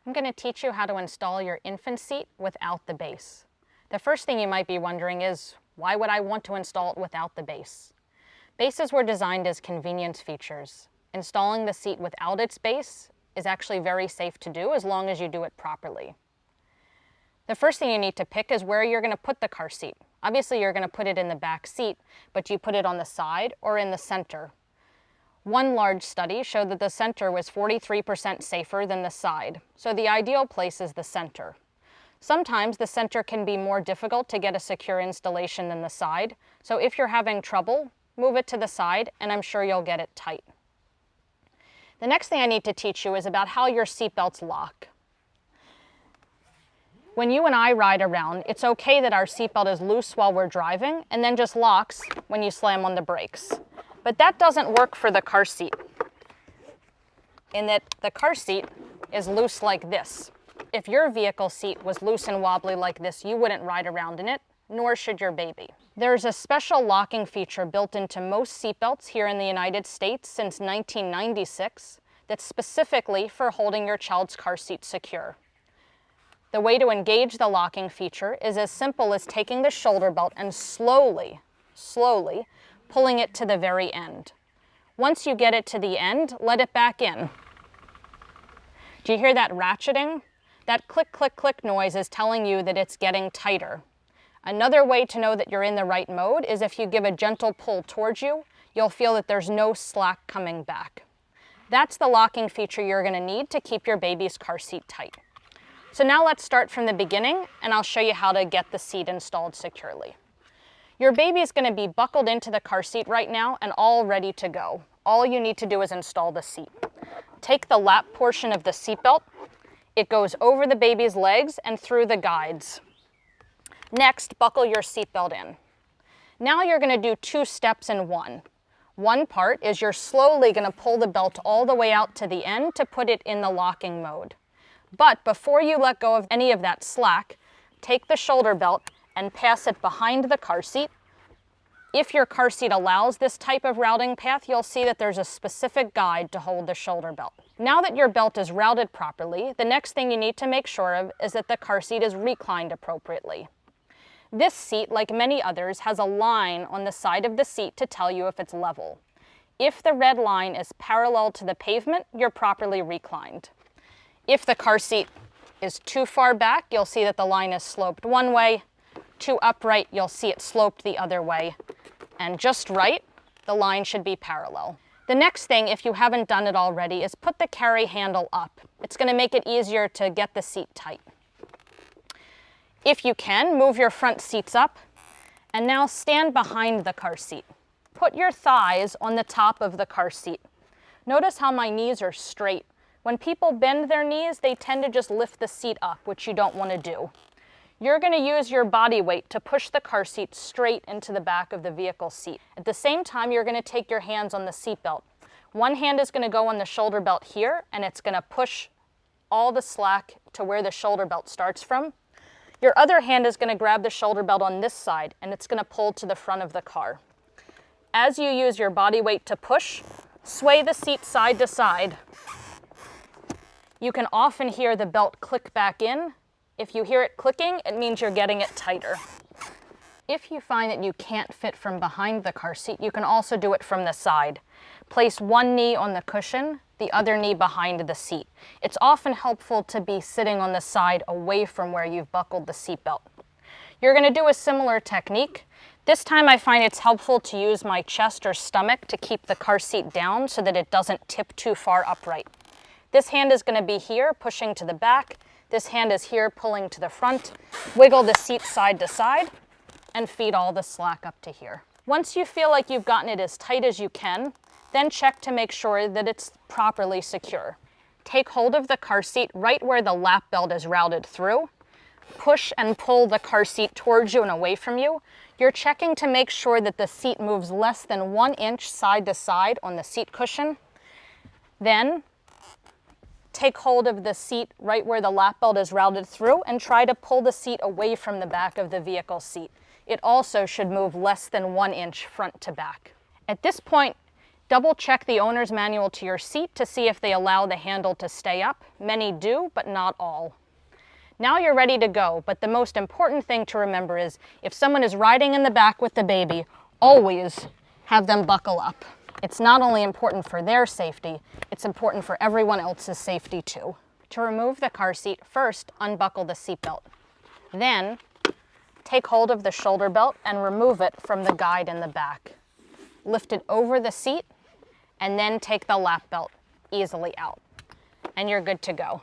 I'm going to teach you how to install your infant seat without the base. The first thing you might be wondering is, why would I want to install it without the base? Bases were designed as convenience features. Installing the seat without its base is actually very safe to do as long as you do it properly. The first thing you need to pick is where you're going to put the car seat. Obviously you're going to put it in the back seat, but do you put it on the side or in the center? One large study showed that the center was 43% safer than the side, so the ideal place is the center. Sometimes the center can be more difficult to get a secure installation than the side, so if you're having trouble, move it to the side and I'm sure you'll get it tight. The next thing I need to teach you is about how your seatbelts lock. When you and I ride around, it's okay that our seatbelt is loose while we're driving and then just locks when you slam on the brakes. But that doesn't work for the car seat, in that the car seat is loose like this. If your vehicle seat was loose and wobbly like this, you wouldn't ride around in it, nor should your baby. There's a special locking feature built into most seatbelts here in the United States since 1996 that's specifically for holding your child's car seat secure. The way to engage the locking feature is as simple as taking the shoulder belt and slowly pulling it to the very end. Once you get it to the end, let it back in. Do you hear that ratcheting? That click, click, click noise is telling you that it's getting tighter. Another way to know that you're in the right mode is if you give a gentle pull towards you, you'll feel that there's no slack coming back. That's the locking feature you're going to need to keep your baby's car seat tight. So now let's start from the beginning and I'll show you how to get the seat installed securely. Your baby is going to be buckled into the car seat right now and all ready to go. All you need to do is install the seat. Take the lap portion of the seat belt. It goes over the baby's legs and through the guides. Next, buckle your seat belt in. Now you're going to do two steps in one. One part is you're slowly going to pull the belt all the way out to the end to put it in the locking mode. But before you let go of any of that slack, take the shoulder belt and pass it behind the car seat. If your car seat allows this type of routing path, you'll see that there's a specific guide to hold the shoulder belt. Now that your belt is routed properly, the next thing you need to make sure of is that the car seat is reclined appropriately. This seat, like many others, has a line on the side of the seat to tell you if it's level. If the red line is parallel to the pavement, you're properly reclined. If the car seat is too far back, you'll see that the line is sloped one way. Too upright, you'll see it sloped the other way. And just right, the line should be parallel. The next thing, if you haven't done it already, is put the carry handle up. It's going to make it easier to get the seat tight. If you can, move your front seats up, and now stand behind the car seat. Put your thighs on the top of the car seat. Notice how my knees are straight. When people bend their knees, they tend to just lift the seat up, which you don't want to do. You're going to use your body weight to push the car seat straight into the back of the vehicle seat. At the same time, you're going to take your hands on the seat belt. One hand is going to go on the shoulder belt here, and it's going to push all the slack to where the shoulder belt starts from. Your other hand is going to grab the shoulder belt on this side, and it's going to pull to the front of the car. As you use your body weight to push, sway the seat side to side. You can often hear the belt click back in. If you hear it clicking, it means you're getting it tighter. If you find that you can't fit from behind the car seat, you can also do it from the side. Place one knee on the cushion, the other knee behind the seat. It's often helpful to be sitting on the side away from where you've buckled the seatbelt. You're going to do a similar technique. This time I find it's helpful to use my chest or stomach to keep the car seat down so that it doesn't tip too far upright. This hand is going to be here, pushing to the back. This hand is here, pulling to the front. Wiggle the seat side to side and feed all the slack up to here. Once you feel like you've gotten it as tight as you can, then check to make sure that it's properly secure. Take hold of the car seat right where the lap belt is routed through. Push and pull the car seat towards you and away from you. You're checking to make sure that the seat moves less than 1 inch side to side on the seat cushion. Then take hold of the seat right where the lap belt is routed through and try to pull the seat away from the back of the vehicle seat. It also should move less than 1 inch front to back. At this point, Double check the owner's manual to your seat to see if they allow the handle to stay up. Many do, but not all. Now you're ready to go, but the most important thing to remember is if someone is riding in the back with the baby, always have them buckle up. It's not only important for their safety, it's important for everyone else's safety too. To remove the car seat, first unbuckle the seatbelt. Then take hold of the shoulder belt and remove it from the guide in the back. Lift it over the seat and then take the lap belt easily out. And you're good to go.